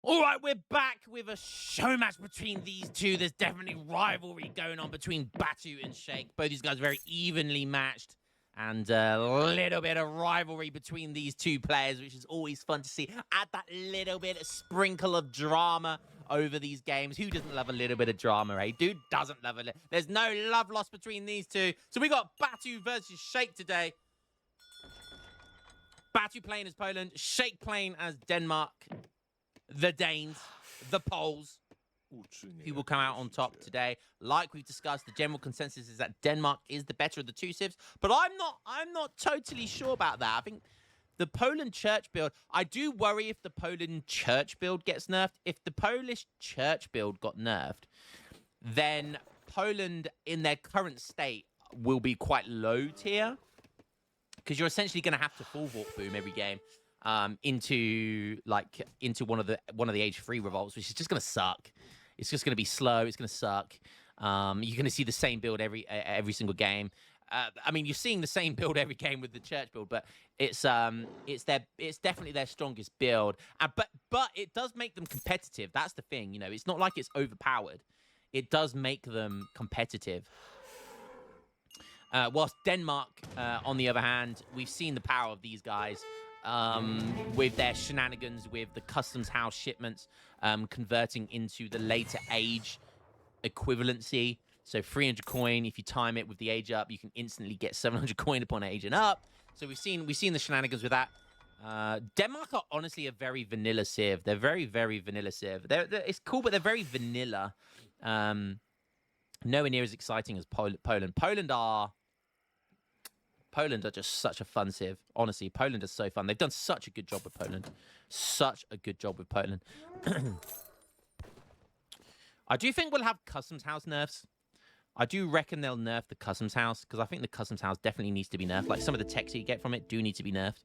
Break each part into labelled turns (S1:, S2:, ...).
S1: All right, we're back with a show match between these two. There's definitely rivalry going on between Batu and Sheikh. Both these guys are very evenly matched. And a little bit of rivalry between these two players, which is always fun to see. Add that little bit of sprinkle of drama over these games. Who doesn't love a little bit of drama, eh? Dude doesn't love it. There's no love lost between these two. So we got Batu versus Sheikh today. Batu playing as Poland, Sheikh playing as Denmark. The Danes, the Poles, who will come out on top today. Like we've discussed, the general consensus is that Denmark is the better of the two civs, but I'm not totally sure about that. I think the Poland church build, I do worry if the Poland church build gets nerfed. If the Polish church build got nerfed, then Poland in their current state will be quite low tier, because you're essentially going to have to full Vork boom every game. Into one of the age 3 revolts, which is just gonna suck. It's just gonna be slow. It's gonna suck. You're gonna see the same build every single game. I mean, you're seeing the same build every game with the church build, but it's definitely their strongest build. But it does make them competitive. That's the thing. You know, it's not like it's overpowered. It does make them competitive. Whilst Denmark, on the other hand, we've seen the power of these guys. With their shenanigans with the customs house shipments converting into the later age equivalency. So 300 coin, if you time it with the age up, you can instantly get 700 coin upon aging up. So we've seen the shenanigans with that. Denmark are honestly a very vanilla civ. They're very, very vanilla civ. It's cool, but they're very vanilla. Nowhere near as exciting as Poland. Poland are just such a fun civ. Honestly, Poland is so fun. They've done such a good job with Poland. Such a good job with Poland. I do think we'll have customs house nerfs. I do reckon they'll nerf the customs house, because I think the customs house definitely needs to be nerfed. Like, some of the techs you get from it do need to be nerfed.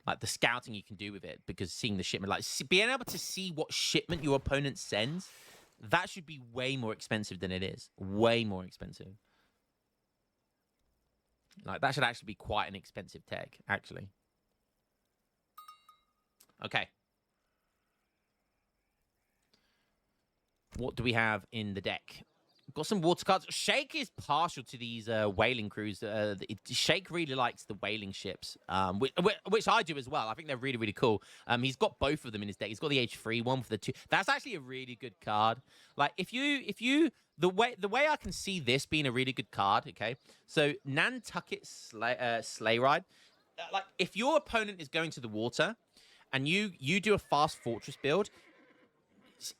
S1: Like, the scouting you can do with it, because seeing the shipment, like, being able to see what shipment your opponent sends, that should be way more expensive than it is. Way more expensive. Like, that should actually be quite an expensive tech, actually. Okay. What do we have in the deck? Got some water cards. Sheikh is partial to these whaling crews. Sheikh really likes the whaling ships, which I do as well. I think they're really, really cool. He's got both of them in his deck. He's got the H3 one for the 2. That's actually a really good card. Like, the way I can see this being a really good card, okay? So Nantucket Sleigh Ride. Like, if your opponent is going to the water and you do a fast fortress build,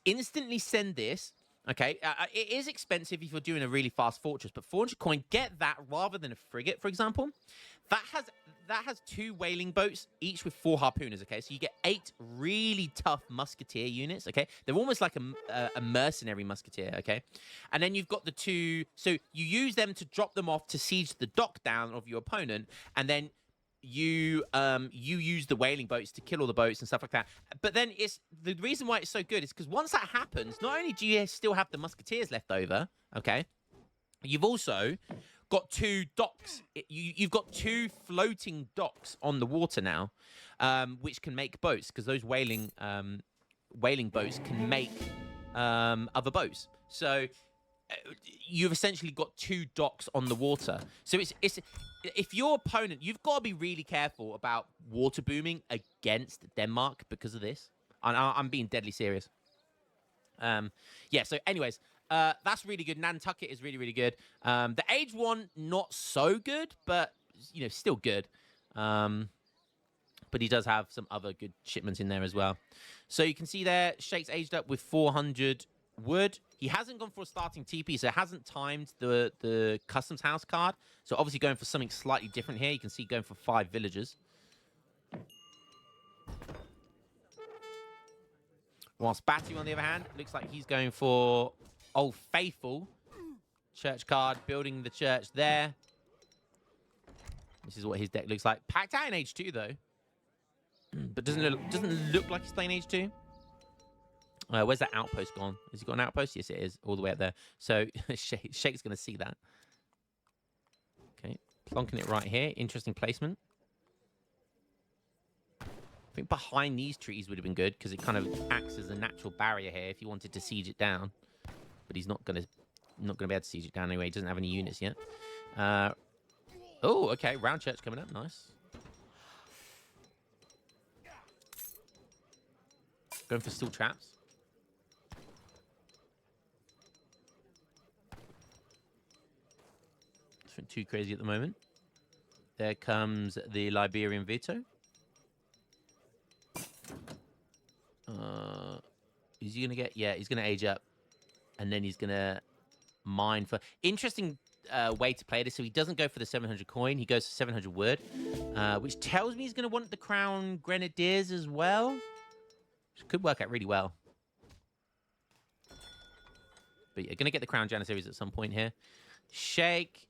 S1: instantly send this. Okay, it is expensive if you're doing a really fast fortress, but 400 coin, get that rather than a frigate, for example. That has 2 whaling boats, each with 4 harpooners, okay? So you get 8 really tough musketeer units, okay? They're almost like a mercenary musketeer, okay? And then you've got the 2... So you use them to drop them off to siege the dock down of your opponent, and then you use the whaling boats to kill all the boats and stuff like that. But then the reason why it's so good is because once that happens, not only do you still have the musketeers left over, okay, you've also got 2 docks. You've got 2 floating docks on the water now, which can make boats, because those whaling boats can make other boats. So you've essentially got 2 docks on the water. So it's if your opponent, you've got to be really careful about water booming against Denmark because of this. I'm being deadly serious. Yeah, so anyways, that's really good. Nantucket is really, really good. The age 1, not so good, but, you know, still good. But he does have some other good shipments in there as well. So you can see there, Sheikh's aged up with 400 wood. He hasn't gone for a starting TP, so it hasn't timed the customs house card. So obviously going for something slightly different here. You can see going for 5 villagers. Whilst Batu, on the other hand, looks like he's going for Old Faithful. Church card, building the church there. This is what his deck looks like. Packed out in H2, though. But doesn't look like he's playing H2. Where's that outpost gone? Has he got an outpost? Yes, it is. All the way up there. So Sheikh's going to see that. Okay. Plonking it right here. Interesting placement. think behind these trees would have been good because it kind of acts as a natural barrier here if you wanted to siege it down. But he's not gonna be able to siege it down anyway. He doesn't have any units yet. Oh, okay. Round church coming up. Nice. Going for steel traps. Nothing too crazy at the moment. There comes the Liberian Veto. Is he going to get... Yeah, he's going to age up. And then he's going to mine for... Interesting way to play this. So he doesn't go for the 700 coin. He goes for 700 wood. Which tells me he's going to want the Crown Grenadiers as well. Which could work out really well. But yeah, going to get the Crown Janissaries at some point here. Shake.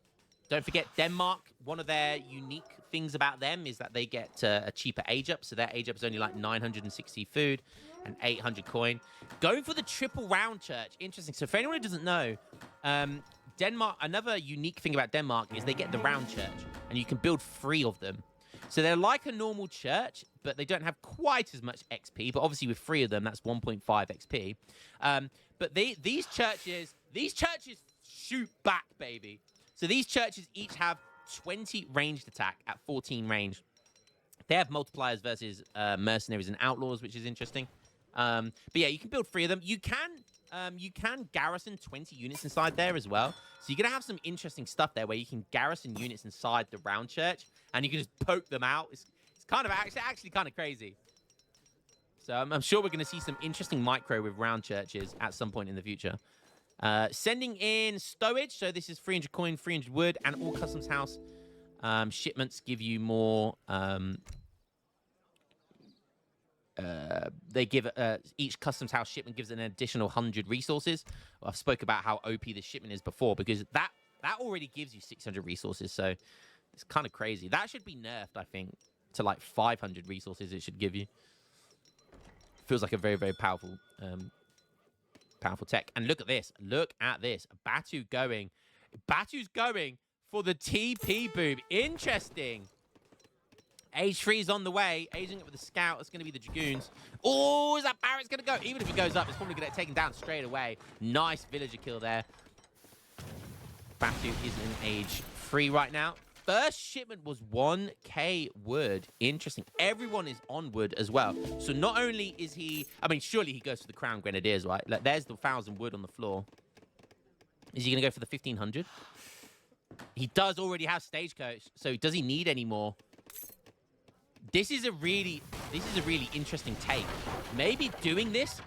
S1: Don't forget Denmark. One of their unique things about them is that they get a cheaper age up. So their age up is only like 960 food and 800 coin. Going for the triple round church. Interesting. So for anyone who doesn't know, Denmark, another unique thing about Denmark is they get the round church and you can build 3 of them. So they're like a normal church, but they don't have quite as much XP. But obviously with 3 of them, that's 1.5 XP. But these churches shoot back, baby. So these churches each have 20 ranged attack at 14 range. They have multipliers versus mercenaries and outlaws, which is interesting. But yeah, you can build 3 of them. You can garrison 20 units inside there as well. So you're going to have some interesting stuff there where you can garrison units inside the round church and you can just poke them out. It's kind of actually kind of crazy. So I'm sure we're going to see some interesting micro with round churches at some point in the future. Sending in stowage. So this is 300 coin, 300 wood, and all customs house shipments give you more. They give each customs house shipment gives an additional 100 resources. I've spoke about how OP the shipment is before because that already gives you 600 resources. So it's kind of crazy. That should be nerfed, I think, to like 500 resources. It should give you. Feels like a very, very powerful. Powerful tech. And look at this. Look at this. Batu's going for the TP boom. Interesting. Age 3 is on the way. Aging up with the scout. It's going to be the dragoons. Oh, is that Barrett's going to go? Even if he goes up, it's probably going to get taken down straight away. Nice villager kill there. Batu is in age 3 right now. First shipment was 1k wood. Interesting. Everyone is on wood as well. So not only is he... I mean, surely he goes for the Crown Grenadiers, right? Like, there's the 1,000 wood on the floor. Is he going to go for the 1,500? He does already have Stagecoach. So does he need any more? This is a really interesting take. Maybe doing this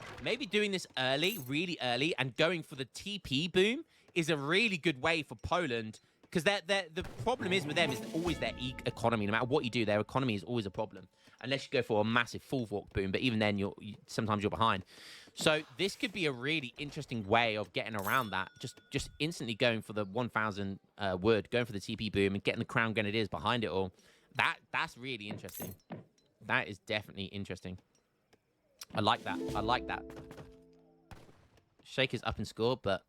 S1: early, really early, and going for the TP boom is a really good way for Poland. Because the problem is with them is always their economy. No matter what you do, their economy is always a problem. Unless you go for a massive full walk boom. But even then, sometimes you're behind. So this could be a really interesting way of getting around that. Just instantly going for the 1,000 wood, going for the TP boom, and getting the Crown Grenadiers behind it all. That's really interesting. That is definitely interesting. I like that. I like that. Shaker's up in score, but...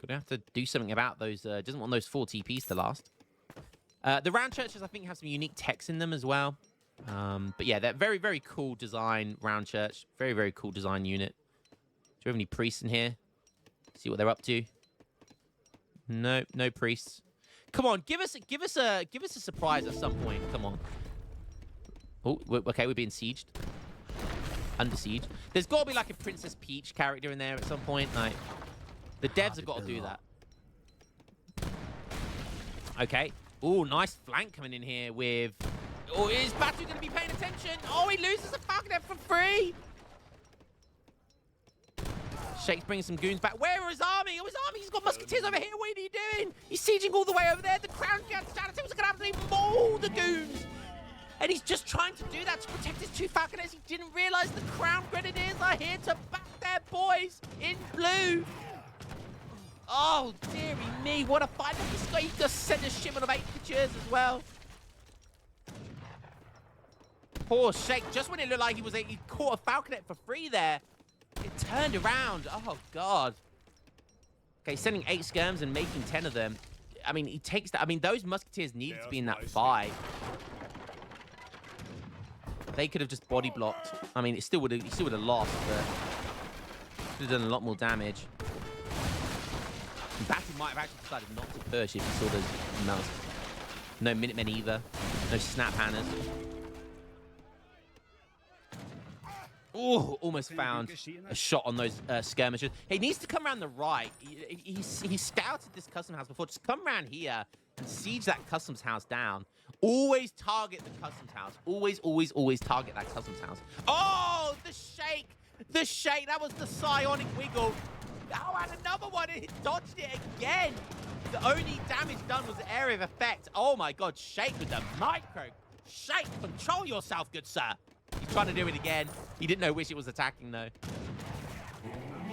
S1: Gonna have to do something about those. Doesn't want those 4 TPs to last. The round churches, I think, have some unique techs in them as well. But yeah, they're very, very cool design round church. Very, very cool design unit. Do we have any priests in here? See what they're up to. No priests. Come on, give us a surprise at some point. Come on. Oh, okay, we're being sieged. Under siege. There's got to be like a Princess Peach character in there at some point, like. The devs have got to do that. Okay. Oh, nice flank coming in here with... Oh, is Batu going to be paying attention? Oh, he loses a falconer for free. Shake's bringing some goons back. Where are his army? Oh, his army. He's got musketeers over here. What are you doing? He's sieging all the way over there. The Crown Janitors are going to have to maul the goons. And he's just trying to do that to protect his 2 falconers. He didn't realize the Crown Grenadiers are here to back their boys in blue. Oh, dearie me, what a fight. This guy, he just sent a shipment of 8 coutures as well. Poor Shake, just when it looked like he caught a falconet for free there, it turned around. Oh, God. Okay, sending 8 skirms and making 10 of them. I mean, he takes that. I mean, those musketeers needed to be in that fight. They could have just body blocked. I mean, he still would have lost, but could have done a lot more damage. Batu might have actually decided not to push if he saw those mouse. No Minutemen either. No Snap Hammers. Oh, almost found a shot on those skirmishes. He needs to come around the right. He scouted this custom house before. Just come around here and siege that customs house down. Always target the customs house. Always, always, always target that customs house. Oh, the shake. The shake. That was the psionic wiggle. Oh, and another one. He dodged it again. The only damage done was the area of effect. Oh, my God. Shake with the micro. Shake. Control yourself, good sir. He's trying to do it again. He didn't know which it was attacking, though.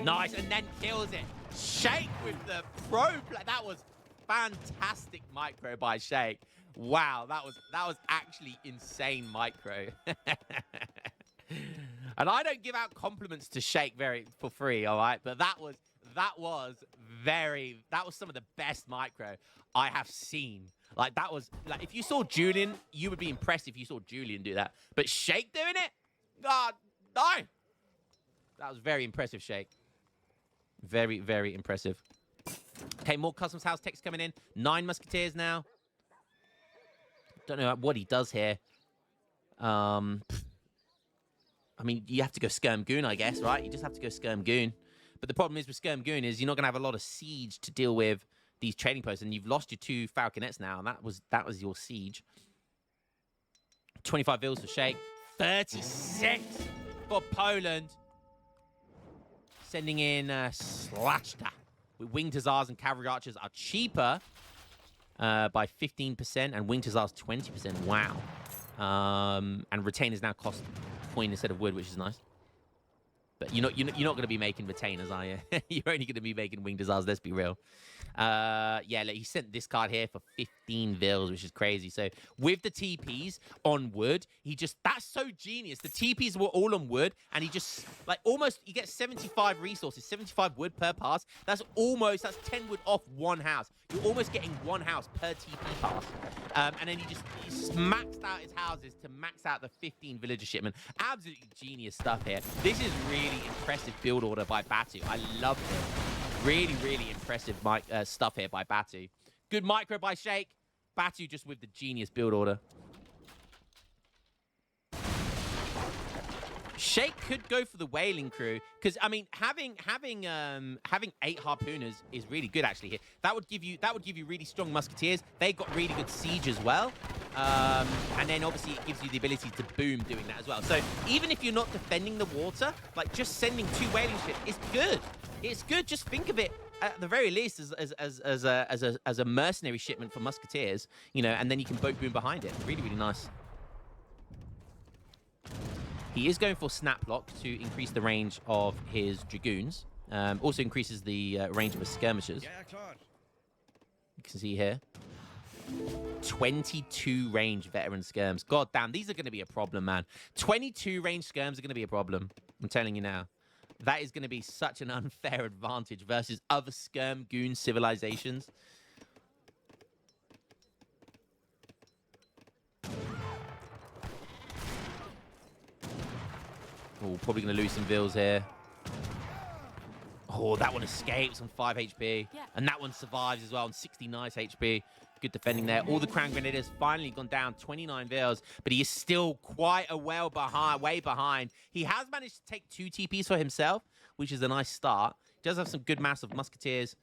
S1: Nice. And then kills it. Shake with the probe. That was fantastic micro by Shake. Wow. That was actually insane micro. And I don't give out compliments to Shake for free, all right? But that was some of the best micro I have seen. Like, that was, like, if you saw Julian, you would be impressed if you saw Julian do that. But Shake doing it? God, no. That was very impressive, Shake. Very, very impressive. Okay, more Customs House text coming in. 9 Musketeers now. Don't know what he does here. I mean, you have to go Skirm Goon, I guess, right? You just have to go Skirm Goon. But the problem is with Skirm Goon is you're not going to have a lot of siege to deal with these trading posts, and you've lost your 2 Falconets now, and that was your siege. 25 bills for Shake. 36 for Poland. Sending in Slashta. With Winged Hussars and Cavalry Archers are cheaper by 15%, and Winged Hussars 20%. Wow. And Retainers now cost coin instead of wood, which is nice. But you're not going to be making Retainers, are you? You're only going to be making Winged Hussars, let's be real. Yeah, look, he sent this card here for 15 vils, which is crazy. So with the TPs on wood, that's so genius. The TPs were all on wood, and he just, like, almost, you get 75 resources, 75 wood per pass. That's 10 wood off one house. You're almost getting one house per TP pass. And then he maxed out his houses to max out the 15 villager shipment. Absolutely genius stuff here. This is really impressive build order by Batu. I love it. Really, really impressive stuff here by Batu. Good micro by Shake. Batu just with the genius build order. Shake could go for the whaling crew because, I mean, having 8 harpooners is really good actually here. That would give you really strong musketeers. They got really good siege as well, and then obviously it gives you the ability to boom doing that as well. So even if you're not defending the water, like just sending 2 whaling ships is good. It's good. Just think of it at the very least as a mercenary shipment for musketeers, you know, and then you can boat boom behind it. Really, really nice. He is going for Snap Lock to increase the range of his Dragoons. Also increases the range of his Skirmishers. You can see here. 22 range veteran skirms. God damn, these are going to be a problem, man. 22 range skirms are going to be a problem. I'm telling you now. That is going to be such an unfair advantage versus other skirm goon civilizations. Oh, probably going to lose some vils here. Oh, that one escapes on 5 HP. Yeah. And that one survives as well on 60 nice HP. Good defending there. All the Crown Grenadiers finally gone down 29 vils, but he is still quite a way behind. He has managed to take 2 TPs for himself, which is a nice start. He does have some good mass of Musketeers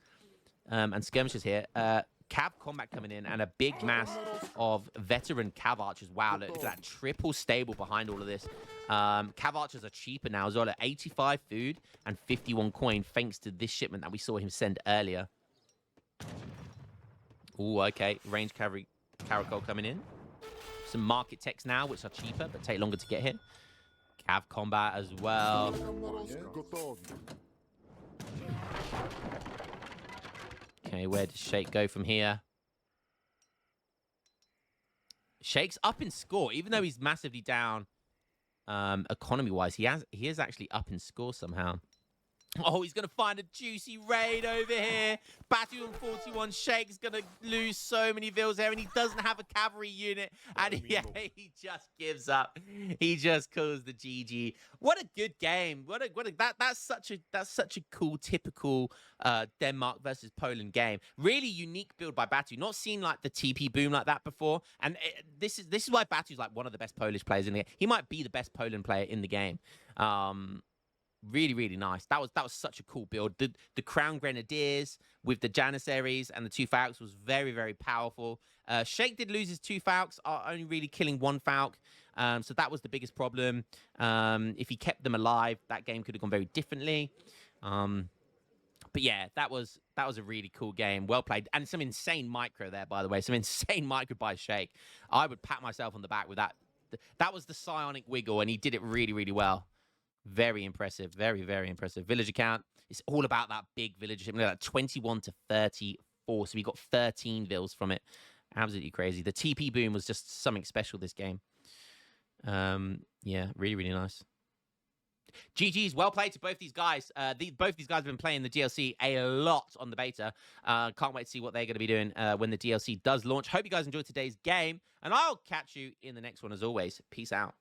S1: and Skirmishers here. Cav combat coming in and a big mass of veteran Cav Archers. Wow, look at that triple stable behind all of this. Cav Archers are cheaper now as well at 85 food and 51 coin thanks to this shipment that we saw him send earlier. Oh, okay. Range Caracol coming in. Some market techs now, which are cheaper but take longer to get here. Cav combat as well. Okay, where does Shake go from here? Shake's up in score, even though he's massively down economy-wise. He is actually up in score somehow. Oh, he's going to find a juicy raid over here. Battle on 41. Shake's going to lose so many vills there, and he doesn't have a cavalry unit. And yeah, he just gives up. He just calls the GG. What a good game. That's such a cool, typical Denmark versus Poland game. Really unique build by Batu. Not seen like the TP boom like that before. And this is why Batu's like one of the best Polish players in the game. He might be the best Poland player in the game. Really, really nice. That was such a cool build. The Crown Grenadiers with the Janissaries and the two Falcons was very, very powerful. Sheikh did lose his two Falcons, only really killing one Falcon. So that was the biggest problem. If he kept them alive, that game could have gone very differently. But yeah, that was a really cool game. Well played. And some insane micro there, by the way. Some insane micro by Sheikh. I would pat myself on the back with that. That was the psionic wiggle, and he did it really, really well. Very impressive. Very, very impressive. Villager count. It's all about that big villager. Look at that, 21 to 34. So we got 13 vills from it. Absolutely crazy. The TP boom was just something special this game. Yeah, really, really nice. GG's, well played to both these guys. Both these guys have been playing the DLC a lot on the beta. Can't wait to see what they're going to be doing when the DLC does launch. Hope you guys enjoyed today's game, and I'll catch you in the next one as always. Peace out.